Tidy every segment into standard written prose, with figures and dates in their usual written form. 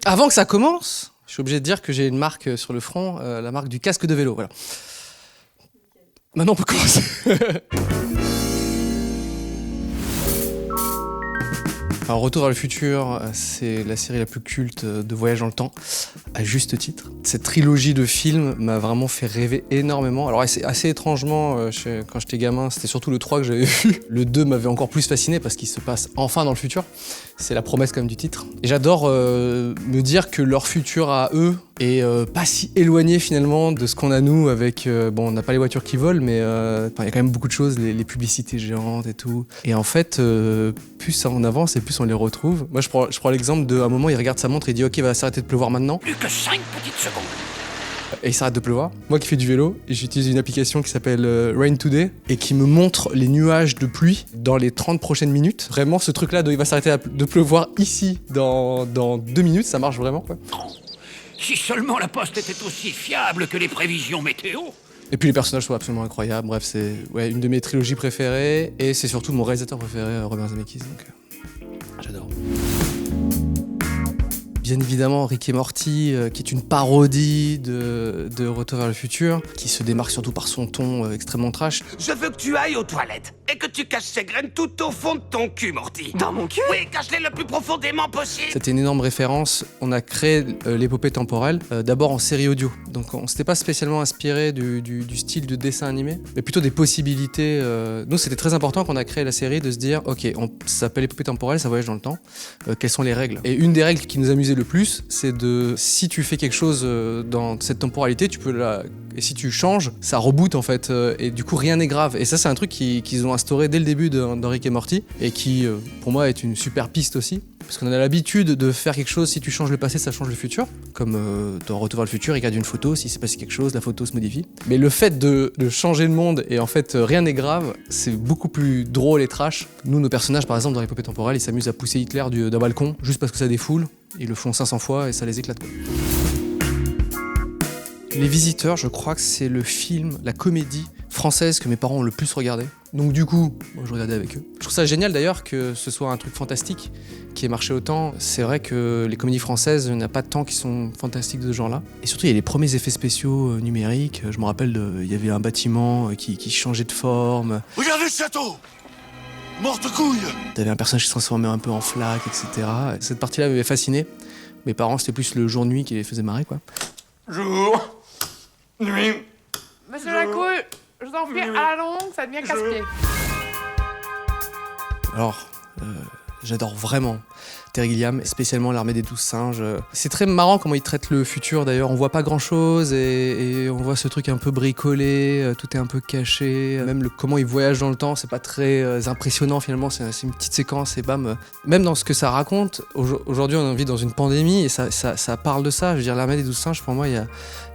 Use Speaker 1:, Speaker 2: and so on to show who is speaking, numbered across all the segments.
Speaker 1: Avant que ça commence, je suis obligé de dire que j'ai une marque sur le front, la marque du casque de vélo, voilà. Maintenant on peut commencer. Alors, Retour vers le futur, c'est la série la plus culte de voyage dans le temps, à juste titre. Cette trilogie de films m'a vraiment fait rêver énormément. Alors assez étrangement, quand j'étais gamin, c'était surtout le 3 que j'avais vu. Le 2 m'avait encore plus fasciné parce qu'il se passe enfin dans le futur. C'est la promesse quand même du titre. Et j'adore me dire que leur futur à eux est pas si éloigné finalement de ce qu'on a nous avec... bon, on n'a pas les voitures qui volent, mais il y a quand même beaucoup de choses, les publicités géantes et tout. Et en fait, plus ça en avance et plus on les retrouve. Moi, je prends l'exemple d'un moment, il regarde sa montre et il dit « Ok, il va s'arrêter de pleuvoir maintenant. »
Speaker 2: Plus que 5 petites secondes.
Speaker 1: Et il s'arrête de pleuvoir. Moi qui fais du vélo, j'utilise une application qui s'appelle Rain Today et qui me montre les nuages de pluie dans les 30 prochaines minutes. Vraiment, ce truc-là, il va s'arrêter de pleuvoir ici dans 2 minutes, ça marche vraiment, quoi.
Speaker 2: Si seulement la poste était aussi fiable que les prévisions météo.
Speaker 1: Et puis les personnages sont absolument incroyables. Bref, c'est une de mes trilogies préférées et c'est surtout mon réalisateur préféré, Robert Zemeckis. Donc, j'adore. Bien évidemment, Rick et Morty, qui est une parodie de Retour vers le futur, qui se démarque surtout par son ton extrêmement trash.
Speaker 3: Je veux que tu ailles aux toilettes et que tu caches ces graines tout au fond de ton cul, Morty.
Speaker 4: Dans mon cul?
Speaker 3: Oui, cache-les le plus profondément possible.
Speaker 1: C'était une énorme référence. On a créé l'épopée temporelle, d'abord en série audio. Donc on s'était pas spécialement inspiré du style de dessin animé, mais plutôt des possibilités. Nous, c'était très important quand on a créé la série de se dire, ok, ça s'appelle épopée temporelle, ça voyage dans le temps. Quelles sont les règles? Et une des règles qui nous amusait le plus, c'est si tu fais quelque chose dans cette temporalité, et si tu changes, ça reboot en fait, et du coup rien n'est grave. Et ça, c'est un truc qu'ils ont instauré dès le début dans Rick et Morty, et qui, pour moi, est une super piste aussi. Parce qu'on a l'habitude de faire quelque chose, si tu changes le passé, ça change le futur. Comme dans Retour vers le futur, il regarde une photo, s'il s'est passé quelque chose, la photo se modifie. Mais le fait de changer le monde, et en fait, rien n'est grave, c'est beaucoup plus drôle et trash. Nous, nos personnages, par exemple, dans l'épopée temporelle, ils s'amusent à pousser Hitler d'un balcon, juste parce que ça défoule. Ils le font 500 fois et ça les éclate, quoi. Les Visiteurs, je crois que c'est le film, la comédie française que mes parents ont le plus regardé. Donc du coup, moi, je regardais avec eux. Je trouve ça génial d'ailleurs que ce soit un truc fantastique qui ait marché autant. C'est vrai que les comédies françaises, il n'y en a pas tant qui sont fantastiques de ce genre-là. Et surtout, il y a les premiers effets spéciaux numériques. Je me rappelle, il y avait un bâtiment qui changeait de forme.
Speaker 5: Regardez ce château! Morte couille!
Speaker 1: T'avais un personnage qui se transformait un peu en flaque, etc. Cette partie-là m'avait fasciné. Mes parents, c'était plus le jour-nuit qui les faisait marrer, quoi.
Speaker 5: Jour, nuit.
Speaker 4: Monsieur Lacouille, je vous en prie, à la longue, ça devient casse-pied.
Speaker 1: Alors, j'adore vraiment Terry Gilliam, spécialement l'Armée des 12 singes. C'est très marrant comment il traite le futur d'ailleurs, on voit pas grand chose et on voit ce truc un peu bricolé, tout est un peu caché, même comment il voyage dans le temps, c'est pas très impressionnant finalement, c'est une petite séquence et bam. Même dans ce que ça raconte, aujourd'hui on vit dans une pandémie et ça parle de ça, je veux dire l'Armée des 12 singes pour moi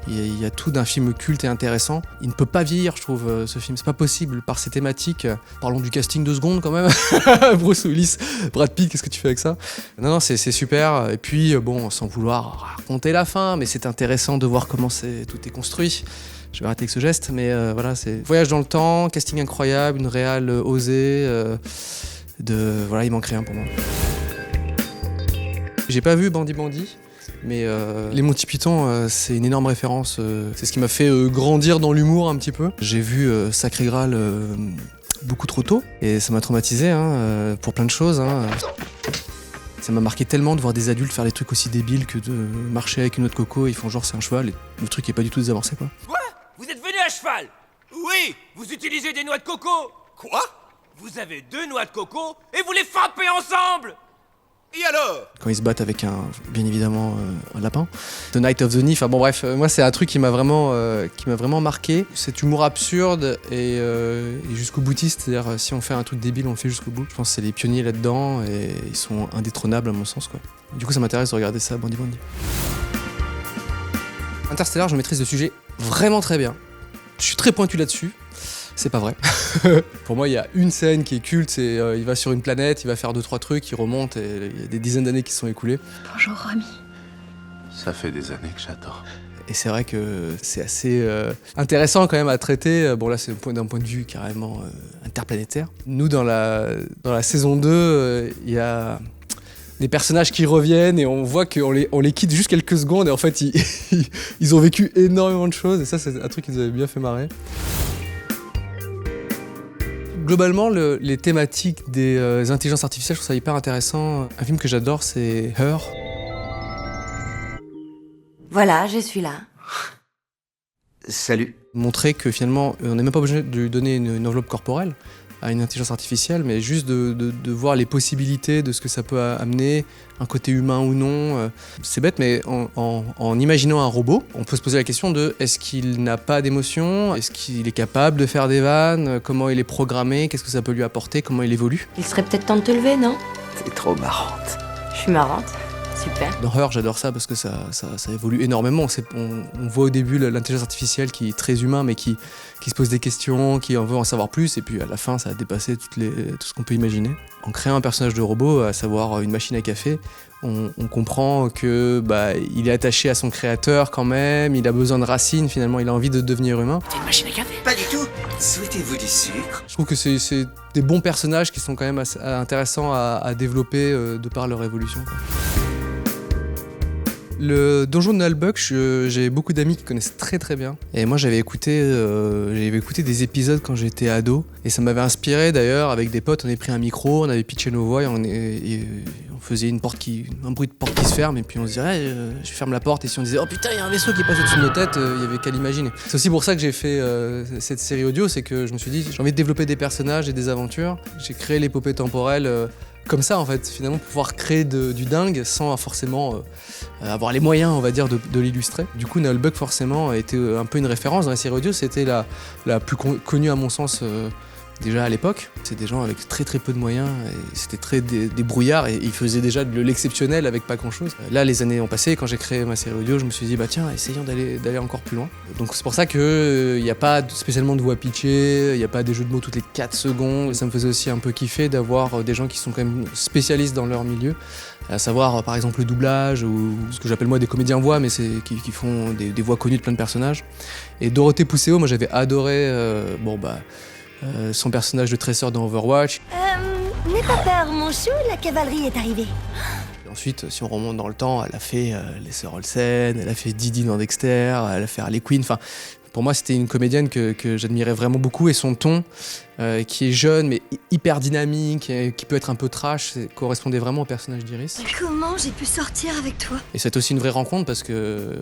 Speaker 1: il y a tout d'un film culte et intéressant. Il ne peut pas vieillir, je trouve, ce film. C'est pas possible par ses thématiques. Parlons du casting 2 secondes quand même. Bruce Willis, Brad Pitt, qu'est-ce que tu fais avec ça? Non, c'est super. Et puis, bon, sans vouloir raconter la fin, mais c'est intéressant de voir comment tout est construit. Je vais arrêter avec ce geste, mais voilà, c'est voyage dans le temps, casting incroyable, une réal osée. Voilà, il manque rien pour moi. J'ai pas vu Bandit. Mais les Monty Python, c'est une énorme référence. C'est ce qui m'a fait grandir dans l'humour un petit peu. J'ai vu Sacré Graal beaucoup trop tôt et ça m'a traumatisé pour plein de choses. Ça m'a marqué tellement de voir des adultes faire des trucs aussi débiles que de marcher avec une noix de coco et ils font genre c'est un cheval et le truc est pas du tout désavancé, quoi.
Speaker 3: Quoi? Vous êtes venu à cheval? Oui. Vous utilisez des noix de coco? Quoi? Vous avez 2 noix de coco et vous les frappez ensemble? Et alors?
Speaker 1: Quand ils se battent avec bien évidemment un lapin. The Night of the Knee, enfin bon bref, moi c'est un truc qui m'a vraiment marqué. Cet humour absurde et jusqu'au boutiste, c'est-à-dire si on fait un truc débile, on le fait jusqu'au bout. Je pense que c'est les pionniers là-dedans et ils sont indétrônables à mon sens, quoi. Du coup ça m'intéresse de regarder ça, Bandit. Interstellar, je maîtrise le sujet vraiment très bien. Je suis très pointu là-dessus. C'est pas vrai. Pour moi, il y a une scène qui est culte, c'est il va sur une planète, il va faire 2-3 trucs, il remonte et il y a des dizaines d'années qui se sont écoulées.
Speaker 4: Bonjour, Romy.
Speaker 5: Ça fait des années que j'attends.
Speaker 1: Et c'est vrai que c'est assez intéressant quand même à traiter. Bon là, c'est d'un point de vue carrément interplanétaire. Nous, dans la saison 2, il y a des personnages qui reviennent et on voit qu'on les quitte juste quelques secondes et en fait ils ont vécu énormément de choses et ça c'est un truc qui nous avait bien fait marrer. Globalement, les thématiques des intelligences artificielles, je trouve ça hyper intéressant. Un film que j'adore, c'est Her.
Speaker 6: Voilà, je suis là.
Speaker 7: Salut.
Speaker 1: Montrer que finalement, on n'est même pas obligé de lui donner une enveloppe corporelle à une intelligence artificielle, mais juste de voir les possibilités de ce que ça peut amener, un côté humain ou non. C'est bête, mais en imaginant un robot, on peut se poser la question de est-ce qu'il n'a pas d'émotion, est-ce qu'il est capable de faire des vannes, comment il est programmé, qu'est-ce que ça peut lui apporter, comment il évolue.
Speaker 6: Il serait peut-être temps de te lever, non?
Speaker 7: T'es trop marrante.
Speaker 6: Je suis marrante. Super.
Speaker 1: Dans Her, j'adore ça parce que ça évolue énormément. On voit au début l'intelligence artificielle qui est très humain, mais qui se pose des questions, qui en veut en savoir plus, et puis à la fin, ça a dépassé tout ce qu'on peut imaginer. En créant un personnage de robot, à savoir une machine à café, on comprend que il est attaché à son créateur quand même, il a besoin de racines, finalement, il a envie de devenir humain.
Speaker 2: C'est une machine à café.
Speaker 7: Pas du tout. Souhaitez-vous du sucre?
Speaker 1: Je trouve que c'est des bons personnages qui sont quand même assez intéressants à développer de par leur évolution, quoi. Le donjon de Nullbuck, j'ai beaucoup d'amis qui connaissent très très bien. Et moi j'avais écouté des épisodes quand j'étais ado. Et ça m'avait inspiré d'ailleurs, avec des potes, on avait pris un micro, on avait pitché nos voix et on faisait un bruit de porte qui se ferme. Et puis on se dirait, je ferme la porte. Et si on disait, oh putain, il y a un vaisseau qui passe au-dessus de nos têtes, il y avait qu'à l'imaginer. C'est aussi pour ça que j'ai fait cette série audio, c'est que je me suis dit, j'ai envie de développer des personnages et des aventures. J'ai créé l'épopée temporelle. Comme ça en fait, finalement pouvoir créer du dingue sans forcément avoir les moyens, on va dire, de l'illustrer. Du coup, Nullbuck forcément a été un peu une référence dans la série audio, c'était la plus connue à mon sens déjà à l'époque. C'est des gens avec très très peu de moyens et c'était très débrouillard et ils faisaient déjà de l'exceptionnel avec pas grand chose. Là, les années ont passé, quand j'ai créé ma série audio, je me suis dit tiens, essayons d'aller encore plus loin. Donc c'est pour ça que y a pas spécialement de voix pitchée, il y a pas des jeux de mots toutes les 4 secondes. Ça me faisait aussi un peu kiffer d'avoir des gens qui sont quand même spécialistes dans leur milieu, à savoir par exemple le doublage ou ce que j'appelle moi des comédiens voix, mais c'est qui font des voix connues de plein de personnages. Et Dorothée Pousseau, moi j'avais adoré son personnage de tresseur dans Overwatch.
Speaker 8: N'aie pas peur, mon chou, la cavalerie est arrivée.
Speaker 1: Ensuite, si on remonte dans le temps, elle a fait les Sœurs Olsen, elle a fait Didi dans Dexter, elle a fait Harley Quinn. Enfin, pour moi, c'était une comédienne que j'admirais vraiment beaucoup et son ton, qui est jeune mais hyper dynamique, et qui peut être un peu trash, correspondait vraiment au personnage d'Iris.
Speaker 8: Comment j'ai pu sortir avec toi?
Speaker 1: Et c'est aussi une vraie rencontre parce que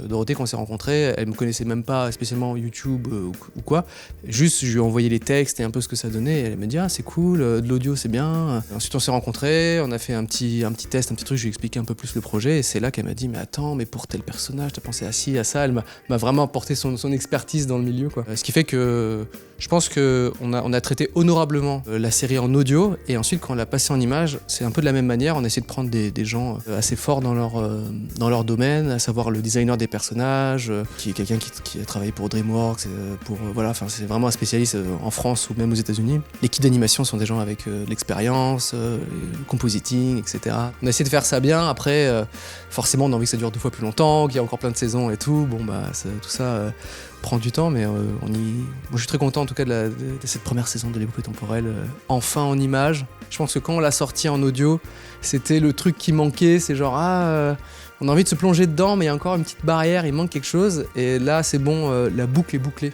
Speaker 1: Dorothée, quand on s'est rencontrés, elle me connaissait même pas spécialement YouTube ou quoi. Juste, je lui ai envoyé les textes et un peu ce que ça donnait. Et elle m'a dit c'est cool, de l'audio c'est bien. Et ensuite, on s'est rencontrés, on a fait un petit test, un petit truc. Je lui ai expliqué un peu plus le projet et c'est là qu'elle m'a dit mais attends, mais pour tel personnage, t'as pensé à ci, à ça. Elle m'a vraiment apporté son expertise dans le milieu, quoi. Ce qui fait que je pense qu'on a traité honorablement la série en audio et ensuite quand on l'a passée en image, c'est un peu de la même manière. On a essayé de prendre des gens assez forts dans leur domaine, à savoir le designer des personnages, qui est quelqu'un qui a travaillé pour DreamWorks, c'est vraiment un spécialiste en France ou même aux États-Unis. L'équipe d'animation sont des gens avec de l'expérience, le compositing, etc. On a essayé de faire ça bien. Après, forcément, on a envie que ça dure 2 fois plus longtemps, qu'il y a encore plein de saisons et tout. Tout ça prend du temps, mais moi je suis très content en tout cas de cette première saison de l'épopée temporelle, enfin en images. Je pense que quand on l'a sorti en audio, c'était le truc qui manquait, c'est genre on a envie de se plonger dedans, mais il y a encore une petite barrière, il manque quelque chose, et là c'est bon, la boucle est bouclée.